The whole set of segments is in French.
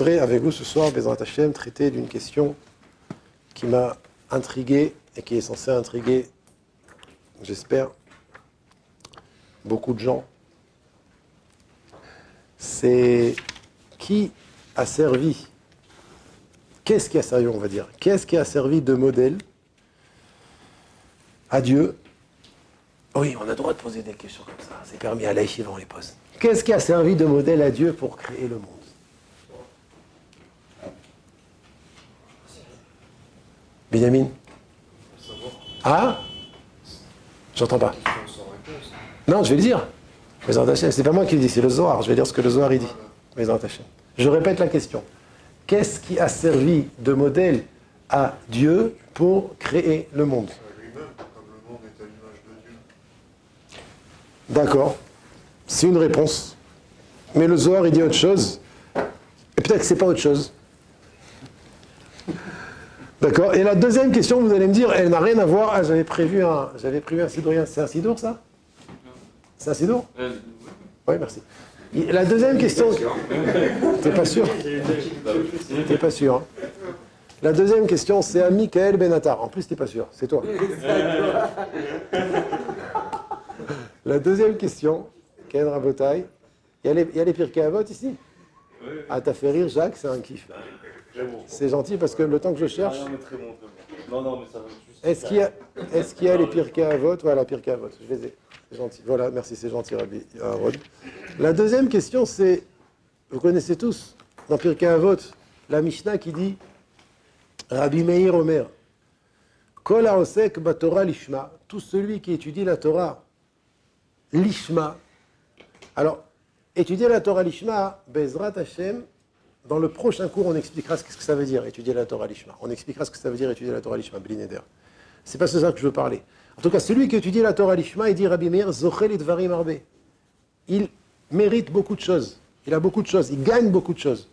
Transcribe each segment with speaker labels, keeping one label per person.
Speaker 1: j'aimerais avec vous ce soir, Bezrat Hashem, traiter d'une question qui m'a intrigué et qui est censée intriguer, j'espère, beaucoup de gens. C'est qui a servi, qu'est-ce qui a servi, on va dire, qu'est-ce qui a servi de modèle à Dieu? Oui, on a le droit de poser des questions comme ça, c'est permis, à l'Aïchiv, on les pose. Qu'est-ce qui a servi de modèle à Dieu pour créer le monde? Benjamin? Ah? J'entends pas. Non, je vais le dire. C'est pas moi qui le dis, c'est le Zohar. Je vais dire ce que le Zohar il dit. Je répète la question. Qu'est-ce qui a servi de modèle à Dieu pour créer le monde?
Speaker 2: Lui-même, comme le monde est à l'image de Dieu.
Speaker 1: D'accord. C'est une réponse. Mais le Zohar il dit autre chose. Et peut-être que c'est pas autre chose. D'accord. Et la deuxième question, vous allez me dire, elle n'a rien à voir. Ah, j'avais prévu un sidorien. C'est un sidour, ça? C'est un sidour? Oui, merci. La deuxième question... T'es pas sûr? T'es pas sûr. Hein. La deuxième question, c'est à Michael Benatar. En plus, t'es pas sûr. C'est toi. La deuxième question, Ken Rabotai. Il y a les Pirkei Avot ici? Ah, t'as fait rire, Jacques, c'est un kiff. C'est gentil parce que le temps que je cherche...
Speaker 3: Non, mais ça va juste...
Speaker 1: Est-ce qu'il y a les Pirkei Avot? Voilà, Pirkei Avot, je les ai. C'est gentil. Voilà, merci, c'est gentil, Rabbi Aaron. La deuxième question, c'est... Vous connaissez tous, dans Pirkei Avot, la Mishnah qui dit Rabbi Meir Omer, Kol ha'osek baTorah lishma, tout celui qui étudie la Torah lishma. Alors, étudier la Torah lishma, Bezrat Hashem, dans le prochain cours, on expliquera ce que ça veut dire, étudier la Torah lishma. On expliquera ce que ça veut dire, étudier la Torah lishma, Blineder. C'est pas de ça que je veux parler. En tout cas, celui qui étudie la Torah lishma, il dit Rabbi Meir, Zochel idvarim arbe. Il mérite beaucoup de choses. Il a beaucoup de choses. Il gagne beaucoup de choses.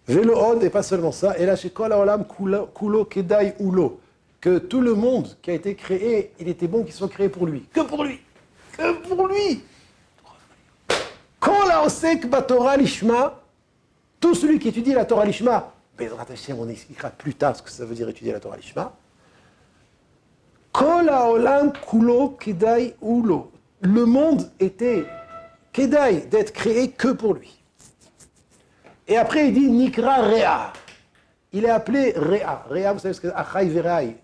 Speaker 1: Velo od, et pas seulement ça, et là, chez Kol haolam kulo kedai ulo, que tout le monde qui a été créé, il était bon qu'il soit créé pour lui. Que pour lui. Que pour lui. Kol haosek baTorah lishma, tout celui qui étudie la Torah lishma, Bezrat Hashem, on expliquera plus tard ce que ça veut dire étudier la Torah lishma. Kol haolam kulo kedai ulo. Le monde était kedai, d'être créé que pour lui. Et après il dit Nikra Rea. Il est appelé Rea. Rea, vous savez ce que c'est? Achai verai,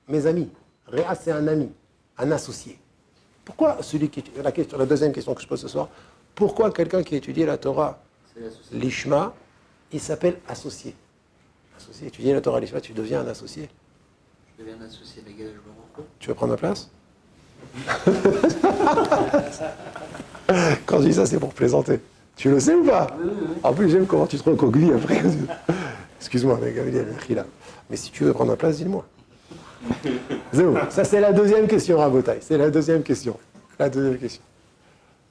Speaker 1: mes amis. Rea, c'est un ami, un associé. Pourquoi celui qui la deuxième question que je pose ce soir, pourquoi quelqu'un qui étudie la Torah Lishma, il s'appelle associé? Associé, étudier la Torah Lishma, tu deviens un associé.
Speaker 4: Je deviens un associé, les gars, je me rends compte.
Speaker 1: Tu veux prendre ma place? Quand je dis ça, c'est pour plaisanter. Tu le sais ou pas?
Speaker 4: Oui.
Speaker 1: En plus, j'aime comment tu te recoquilles après. Excuse-moi, mais Gabriel, mais si tu veux prendre ma place, dis-le-moi. Ça, c'est la deuxième question, Rabotai. C'est la deuxième question. La deuxième question.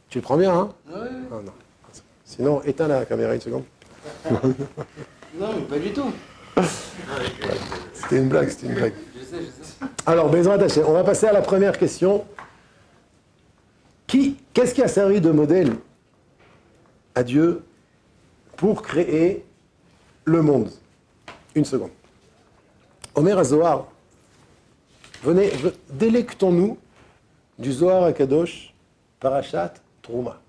Speaker 1: Tu le prends bien, hein?
Speaker 4: Oui.
Speaker 1: Oh, non. Sinon, éteins la caméra une seconde.
Speaker 4: Non, mais pas du tout.
Speaker 1: C'était une blague, c'était une blague.
Speaker 4: Je sais.
Speaker 1: Alors, Bezrat Hashem, on va passer à la première question. Qu'est-ce qui a servi de modèle à Dieu pour créer le monde? Une seconde. Omer HaZohar, venez, délectons-nous du Zohar HaKadosh, Parashat Trouma.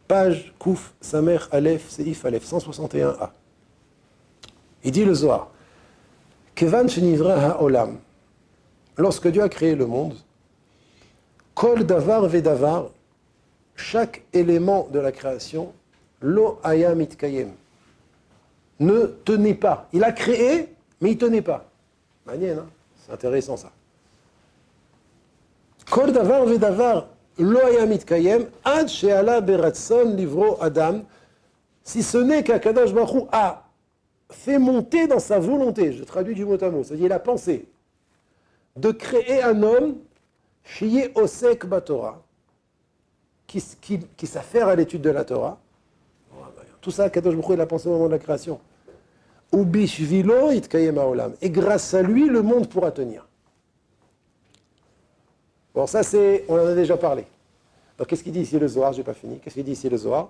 Speaker 1: Page Kouf Samer Aleph Seif Aleph 161a. Il dit le Zohar, Kevan Shenivra HaOlam, lorsque Dieu a créé le monde, Kol Davar Vedavar, chaque élément de la création, Lo Haya Mitkayem, ne tenait pas. Il a créé, mais il ne tenait pas. Manienne, hein? C'est intéressant ça. Kol Davar Vedavar, Lo Haya Mitkayem, Ad She'ala Beratson Livro Adam, si ce n'est qu'Akadosh Baruch Hu a fait monter dans sa volonté, je traduis du mot à mot, c'est-à-dire il a pensé, de créer un homme, Shiye Osek Batorah, qui s'affaire à l'étude de la Torah. Tout ça, Kadosh Baruch Hu, il a pensé au moment de la création. Ubishvilo itkayem haolam. Et grâce à lui, le monde pourra tenir. Bon, ça, on en a déjà parlé. Donc qu'est-ce qu'il dit ici le Zohar? Je n'ai pas fini. Qu'est-ce qu'il dit ici le Zohar?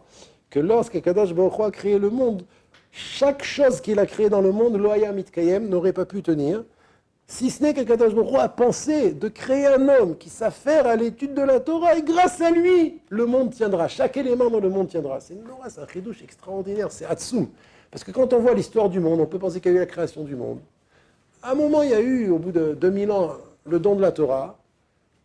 Speaker 1: Que lorsqu'Akadosh Baruch Hu a créé le monde, chaque chose qu'il a créée dans le monde, Loaya Mitkayem, n'aurait pas pu tenir, si ce n'est qu'Akadosh Baruch Hu a pensé de créer un homme qui s'affaire à l'étude de la Torah, et grâce à lui, le monde tiendra. Chaque élément dans le monde tiendra. C'est Nora, c'est un chidouche extraordinaire, c'est Hatsum. Parce que quand on voit l'histoire du monde, on peut penser qu'il y a eu la création du monde. À un moment, il y a eu, au bout de 2000 ans, le don de la Torah.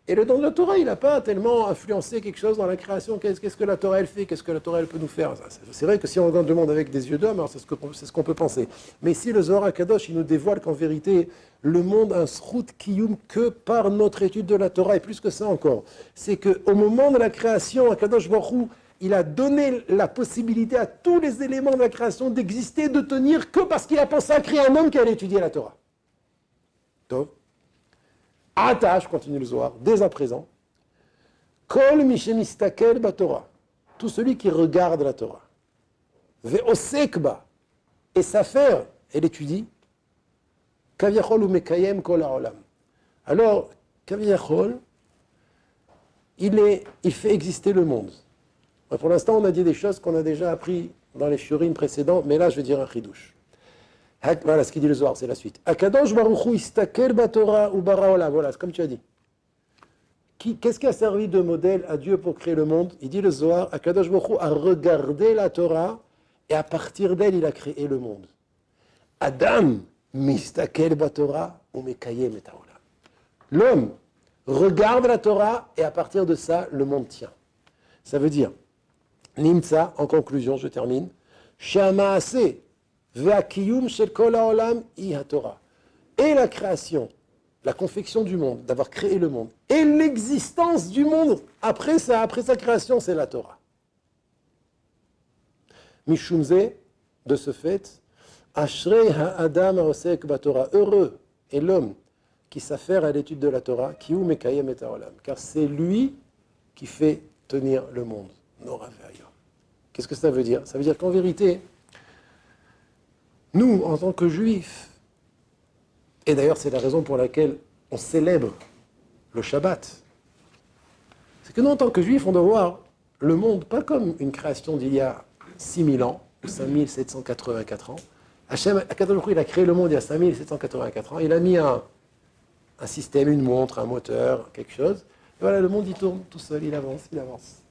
Speaker 1: Et le don de la Torah, il n'a pas tellement influencé quelque chose dans la création. Qu'est-ce que la Torah, elle fait? Qu'est-ce que la Torah, elle peut nous faire? C'est vrai que si on regarde le monde avec des yeux d'homme, c'est ce qu'on peut penser. Mais ici, le Zohar HaKadosh, il nous dévoile qu'en vérité, le monde a un srout kiyum que par notre étude de la Torah. Et plus que ça encore, c'est qu'au moment de la création, HaKadosh Baruch Hu, il a donné la possibilité à tous les éléments de la création d'exister, de tenir, que parce qu'il a pensé à créer un homme qui allait étudier la Torah. Donc, attache, continue le Zohar, dès à présent, Kol mishemistakel baTorah, tout celui qui regarde la Torah, ve'osekba, et s'affaire, elle étudie, kaviachol ou mekayem kol ha'olam. Alors, kaviachol, il fait exister le monde. Pour l'instant, on a dit des choses qu'on a déjà appris dans les shiurim précédents, mais là, je vais dire un chidouche. Voilà ce qu'il dit le Zohar, c'est la suite. Akadosh Baruch Hu istakel baTorah ou bara olam. Voilà, c'est comme tu as dit. Qu'est-ce qui a servi de modèle à Dieu pour créer le monde? Il dit le Zohar, Akadosh Baruch Hu a regardé la Torah et à partir d'elle, il a créé le monde. Adam mistakel baTorah ou mekayem et haolam. L'homme regarde la Torah et à partir de ça, le monde tient. Ça veut dire, Nimtza, en conclusion, je termine, Shamaase ve'akiyum shel kol ha'olam hi haTorah. Et la création, la confection du monde, d'avoir créé le monde, et l'existence du monde après sa création, c'est la Torah. Mishumze, de ce fait, Ashrei ha'adam ha'osek baTorah, heureux est l'homme qui s'affaire à l'étude de la Torah, ki hu mekayem et ha'olam, car c'est lui qui fait tenir le monde. Nora ve'aya. Qu'est-ce que ça veut dire? Ça veut dire qu'en vérité, nous, en tant que juifs, et d'ailleurs c'est la raison pour laquelle on célèbre le Shabbat, c'est que nous, en tant que juifs, on doit voir le monde pas comme une création d'il y a 6000 ans, ou 5784 ans. Hachem, Akadosh Baruch Hu, il a créé le monde il y a 5784 ans, il a mis un système, une montre, un moteur, quelque chose, et voilà, le monde il tourne tout seul, il avance, il avance.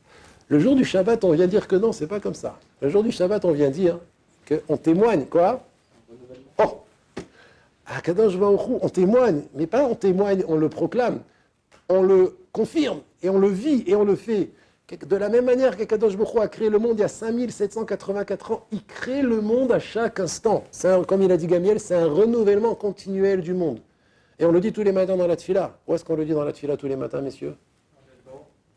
Speaker 1: Le jour du Shabbat, on vient dire que non, c'est pas comme ça. Le jour du Shabbat, on vient dire qu'on témoigne, quoi? Oh, Akadosh Baruch Hu, on témoigne, mais pas on témoigne, on le proclame, on le confirme, et on le vit, et on le fait. De la même manière qu'Akadosh Baruch Hu a créé le monde il y a 5784 ans, il crée le monde à chaque instant. Comme il a dit Gamiel, c'est un renouvellement continuel du monde. Et on le dit tous les matins dans la tfila. Où est-ce qu'on le dit dans la tfila tous les matins, messieurs?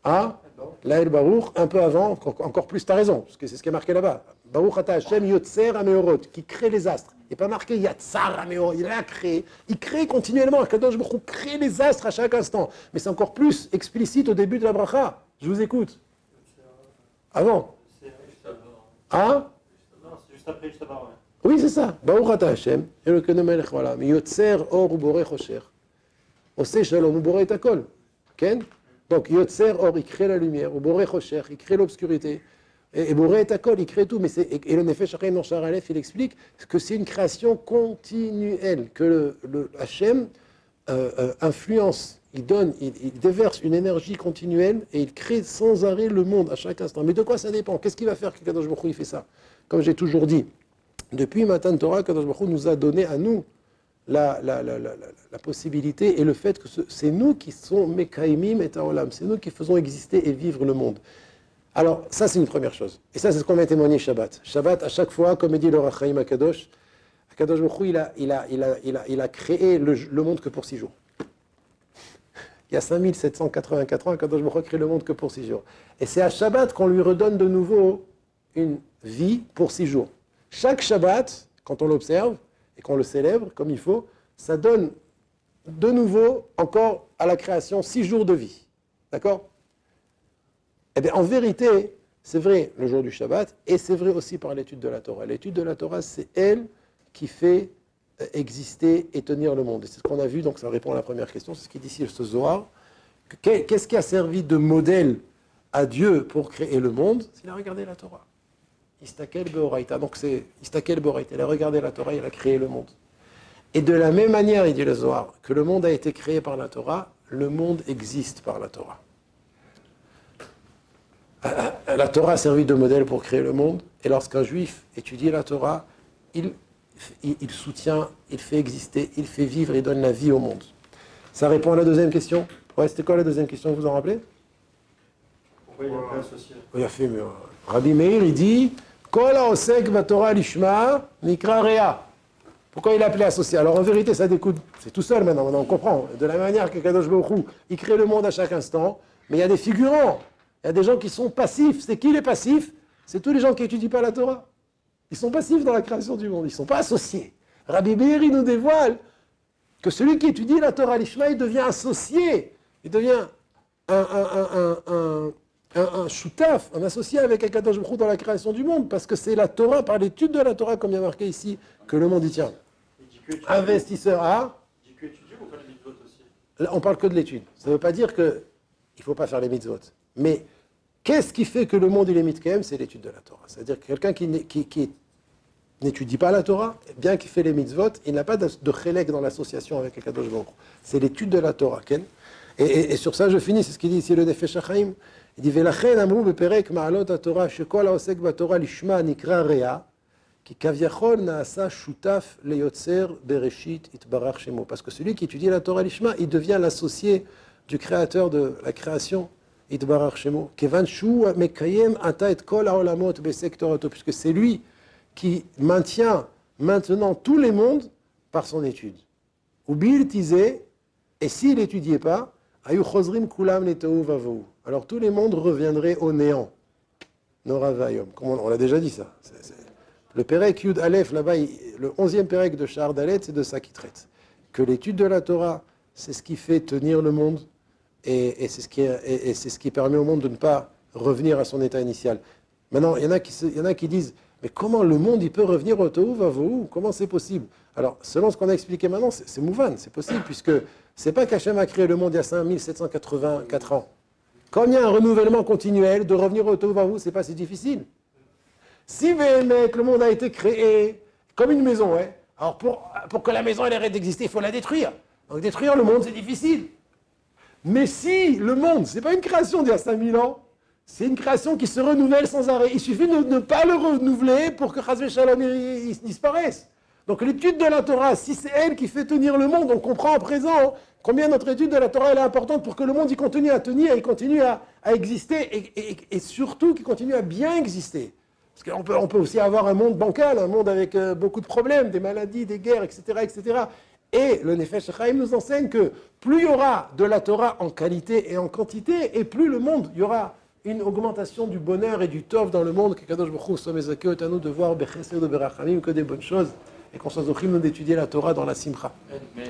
Speaker 1: Ah, Laël Baruch, un peu avant, encore plus, tu as raison, parce que c'est ce qui est marqué là-bas. Baruch ata Hashem yotzer hameorot, qui crée les astres. Il n'est pas marqué yatzar hameorot, il a créé. Il crée continuellement, Akadosh Baruch Hu crée les astres à chaque instant. Mais c'est encore plus explicite au début de la bracha. Je vous écoute. Avant. Ah?
Speaker 3: Non, c'est juste après, juste avant, ouais.
Speaker 1: Oui, c'est ça. Baruch ata Hashem, Elokeinu melech haolam, yotzer or uboreh chosher. Oseh shalom uboreh et hakol. Ken? Donc, Yotzer, or, il crée la lumière, ou Boré Chosher, il crée l'obscurité, et Boré et Takol, il crée tout, mais et le Nefesh Chaim dans Shar Aleph, il explique que c'est une création continuelle, que le Hachem influence, il déverse une énergie continuelle, et il crée sans arrêt le monde à chaque instant. Mais de quoi ça dépend? Qu'est-ce qu'il va faire que Kadosh Baruch Hu, il fait ça? Comme j'ai toujours dit, depuis Matan Torah, Kadosh Baruch Hu nous a donné à nous la possibilité et le fait que c'est nous qui sommes Mekaimim et Haolam, c'est nous qui faisons exister et vivre le monde. Alors, ça c'est une première chose. Et ça c'est ce qu'on va témoigner Shabbat. Shabbat, à chaque fois, comme dit le Rachaim Akadosh, Akadosh Baruch Hu, il a créé le monde que pour 6 jours. Il y a 5784 ans, Akadosh Baruch Hu a créé le monde que pour 6 jours. Et c'est à Shabbat qu'on lui redonne de nouveau une vie pour 6 jours. Chaque Shabbat, quand on l'observe, et qu'on le célèbre comme il faut, ça donne de nouveau encore à la création 6 jours de vie. D'accord? Eh bien, en vérité, c'est vrai le jour du Shabbat, et c'est vrai aussi par l'étude de la Torah. L'étude de la Torah, c'est elle qui fait exister et tenir le monde. Et c'est ce qu'on a vu, donc ça répond à la première question, c'est ce qu'il dit ici ce Zohar. Qu'est-ce qui a servi de modèle à Dieu pour créer le monde, c'est qu'il a regardé la Torah. Istakel beoraita. Donc c'est Istakel beoraita. Il a regardé la Torah, il a créé le monde. Et de la même manière, il dit le Zohar, que le monde a été créé par la Torah, le monde existe par la Torah. La Torah a servi de modèle pour créer le monde, et lorsqu'un juif étudie la Torah, il soutient, il fait exister, il fait vivre, il donne la vie au monde. Ça répond à la deuxième question. Ouais, c'était quoi la deuxième question, vous vous en rappelez?
Speaker 3: Pourquoi il n'a pas associé?
Speaker 1: Il a fait mieux. Rabbi Meir, il dit Kol haosek batorah lishma nikra rea. Pourquoi il a appelé associé? Alors en vérité, ça découle, c'est tout seul maintenant, on comprend. De la manière que Kadosh Baruch Hu, il crée le monde à chaque instant, mais il y a des figurants, il y a des gens qui sont passifs. C'est qui les passifs? C'est tous les gens qui n'étudient pas la Torah. Ils sont passifs dans la création du monde, ils ne sont pas associés. Rabbi Meir, il nous dévoile que celui qui étudie la Torah lishma, il devient associé, il devient un shutaf, un associé avec Akadosh Baruch Hu dans la création du monde, parce que c'est la Torah, par l'étude de la Torah, comme il y a marqué ici, que le monde y tient. Investisseur A.
Speaker 3: Il dit que étudier ou faire les mitzvot aussi?
Speaker 1: Là, on parle que de l'étude. Ça ne veut pas dire qu'il ne faut pas faire les mitzvot. Mais qu'est-ce qui fait que le monde il est mitkaem? C'est l'étude de la Torah. C'est-à-dire que quelqu'un qui n'étudie pas la Torah, bien qu'il fait les mitzvot, il n'a pas de chélek dans l'association avec Akadosh Baruch Hu. C'est l'étude de la Torah. Et sur ça, je finis. C'est ce qu'il dit ici le Nefesh HaChaim. Il dit Velachen amru beperek ma'alot haTorah shekol haosek baTorah lishma nikra rea ki kavyachol naasa shutaf leyotzer bereshit itbarach shemo. Parce que celui qui étudie la Torah lishma, il devient l'associé du créateur de la création itbarach shemo. Kevan shu mekayem ata et kol haolamot besek torato. Puisque c'est lui qui maintient maintenant tous les mondes par son étude. Ou bil tizé, et s'il n'étudiait pas, ayu chozrim kulam netau vavou. Alors tous les mondes reviendraient au néant. Noravayom. On l'a déjà dit ça. Le Perek Yud Aleph, là-bas, le 11e Perek de Shahar Dalet, c'est de ça qu'il traite. Que l'étude de la Torah, c'est ce qui fait tenir le monde et c'est ce qui permet au monde de ne pas revenir à son état initial. Maintenant, il y en a qui disent mais comment le monde il peut revenir au Tohu Vavohu? Comment c'est possible? Alors, selon ce qu'on a expliqué maintenant, c'est mouvan, c'est possible, puisque c'est pas qu'Hachem a créé le monde il y a 5784 ans. Comme il y a un renouvellement continuel, de revenir au Tohu Vavohu, c'est pas si difficile. Si le monde a été créé comme une maison, ouais, alors pour que la maison elle arrête d'exister, il faut la détruire. Donc détruire le monde, c'est difficile. Mais si le monde, c'est pas une création d'il y a 5000 ans, c'est une création qui se renouvelle sans arrêt. Il suffit de ne pas le renouveler pour que Chazvé Shalom il disparaisse. Donc l'étude de la Torah, si c'est elle qui fait tenir le monde, on comprend à présent combien notre étude de la Torah elle est importante pour que le monde il continue à tenir, il continue à exister et surtout qu'il continue à bien exister. Parce qu'on peut aussi avoir un monde bancal, un monde avec beaucoup de problèmes, des maladies, des guerres, etc. etc. Et le Nefesh HaChaim nous enseigne que plus il y aura de la Torah en qualité et en quantité, et plus le monde, il y aura une augmentation du bonheur et du tov dans le monde, que Kadosh Baruch Hu soit mezaké à nous de voir bechesed de berachamim que des bonnes choses, et qu'on soit zochim d'étudier la Torah dans la simcha.
Speaker 3: Mais